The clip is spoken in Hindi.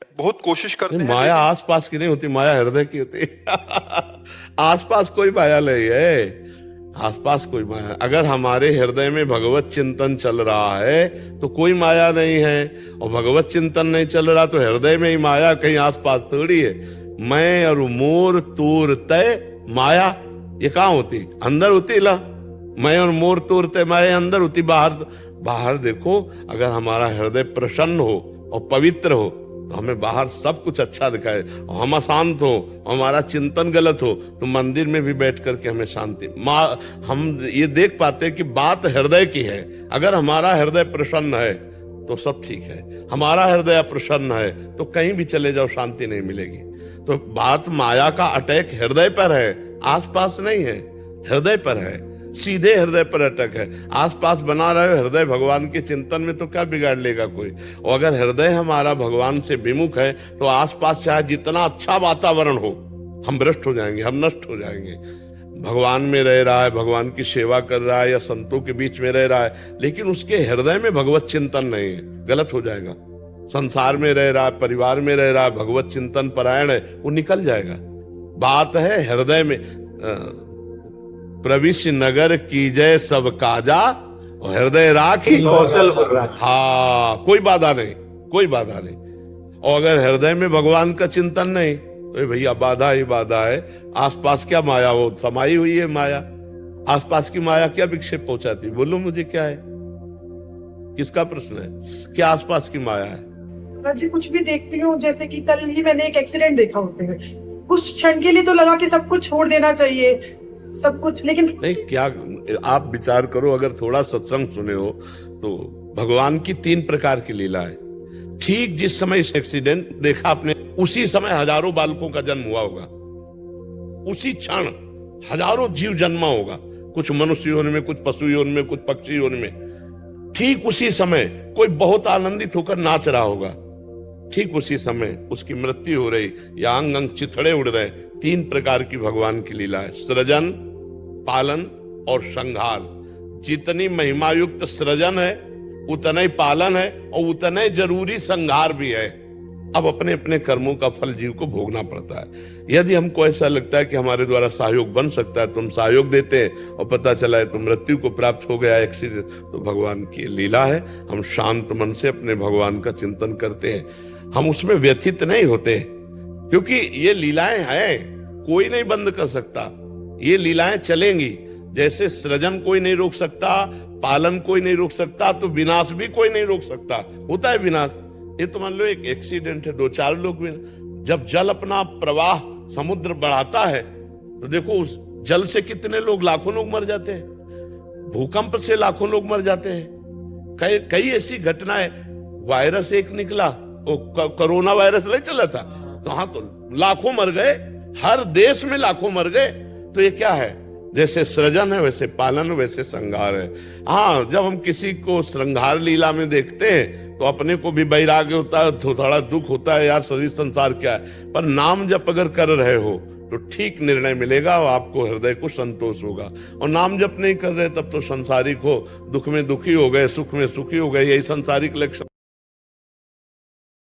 बहुत कोशिश करते हैं माया आसपास की नहीं होती, माया हृदय की होती है। आसपास कोई माया नहीं है, आसपास कोई माया। अगर हमारे हृदय में भगवत चिंतन चल रहा है तो कोई माया नहीं है, और भगवत चिंतन नहीं चल रहा तो हृदय में ही माया, कहीं आसपास थोड़ी है। मैं और मोर तूर तय माया, ये कहाँ होती? अंदर होती ला। मैं और मोर तूर तय माया अंदर होती, बाहर बाहर देखो। अगर हमारा हृदय प्रसन्न हो और पवित्र हो तो हमें बाहर सब कुछ अच्छा दिखाए, और हम अशांत हो, हमारा चिंतन गलत हो, तो मंदिर में भी बैठ करके हमें शांति हम ये देख पाते कि बात हृदय की है। अगर हमारा हृदय प्रसन्न है तो सब ठीक है, हमारा हृदय अप्रसन्न है तो कहीं भी चले जाओ शांति नहीं मिलेगी। तो बात माया का अटैक हृदय पर है, आसपास नहीं है, हृदय पर है, सीधे हृदय पर अटक है। आसपास बना रहे हृदय भगवान के चिंतन में तो क्या बिगाड़ लेगा कोई। और अगर हृदय हमारा भगवान से विमुख है तो आसपास चाहे जितना अच्छा वातावरण हो, हम भ्रष्ट हो जाएंगे, हम नष्ट हो जाएंगे। भगवान में रह रहा है, भगवान की सेवा कर रहा है या संतों के बीच में रह रहा है, लेकिन उसके हृदय में भगवत चिंतन नहीं है, गलत हो जाएगा। संसार में रह रहा है, परिवार में रह रहा है, भगवत चिंतन परायण है, वो निकल जाएगा। बात है हृदय में। प्रविश नगर की जय सब काजा, और हृदय राखी कौशल पर राज। हाँ, कोई बाधा नहीं, कोई बाधा नहीं। और अगर हृदय में भगवान का चिंतन नहीं तो भैया बाधा ही बाधा है। आसपास क्या माया, वो समाई हुई है माया। आसपास की माया क्या विक्षेप पहुंचाती? बोलो मुझे, क्या है, किसका प्रश्न है? क्या आसपास की माया है? जी कुछ भी देखती हूँ, जैसे कि कल ही मैंने एक एक्सीडेंट देखा होते हुए, कुछ क्षण के लिए तो लगा कि सब कुछ छोड़ देना चाहिए, सब कुछ, लेकिन नहीं, क्या आप विचार करो, अगर थोड़ा सत्संग सुने हो तो भगवान की 3 प्रकार की लीला है। ठीक जिस समय इस एक्सीडेंट देखा आपने, उसी समय हजारों बालकों का जन्म हुआ होगा, उसी क्षण हजारों जीव जन्मा होगा, कुछ मनुष्य योनि में, कुछ पशु योनि में, कुछ पक्षी योनि में। ठीक उसी समय कोई बहुत आनंदित होकर नाच रहा होगा, ठीक उसी समय उसकी मृत्यु हो रही या अंग अंग चिथड़े उड़ रहे। 3 प्रकार की भगवान की लीला है, सृजन, पालन और संहार। जितनी महिमायुक्त सृजन है उतना ही पालन है और उतना ही जरूरी संहार भी है। अब अपने अपने कर्मों का फल जीव को भोगना पड़ता है। यदि हमको ऐसा लगता है कि हमारे द्वारा सहयोग बन सकता है तो हम सहयोग देते हैं, और पता चला है तो मृत्यु को प्राप्त हो गया एक्सीडेंट, तो भगवान की लीला है। हम शांत मन से अपने भगवान का चिंतन करते हैं, हम उसमें व्यथित नहीं होते, क्योंकि ये लीलाएं हैं, कोई नहीं बंद कर सकता, ये लीलाएं चलेंगी। जैसे सृजन कोई नहीं रोक सकता, पालन कोई नहीं रोक सकता, तो विनाश भी कोई नहीं रोक सकता। होता है विनाश। ये तो मान लो एक एक्सीडेंट है, 2-4 लोग भी। जब जल अपना प्रवाह समुद्र बढ़ाता है तो देखो उस जल से कितने लोग, लाखों लोग मर जाते हैं। भूकंप से लाखों लोग मर जाते हैं। कई ऐसी घटनाएं, वायरस एक निकला, वो कोरोना वायरस नहीं चला था, तो हाँ, तो लाखों मर गए, हर देश में लाखों मर गए। तो ये क्या है? जैसे सृजन है वैसे पालन, वैसे संहार है। हाँ, जब हम किसी को श्रृंगार लीला में देखते हैं तो अपने को भी वैराग्य होता है, थोड़ा दुख होता है, यार शरीर संसार क्या है। पर नाम जप अगर कर रहे हो तो ठीक निर्णय मिलेगा और आपको हृदय को संतोष होगा। और नाम जप नहीं कर रहे तब तो संसारिक हो, दुख में दुखी हो गए, सुख में सुखी हो गए, यही संसारिक लक्षण।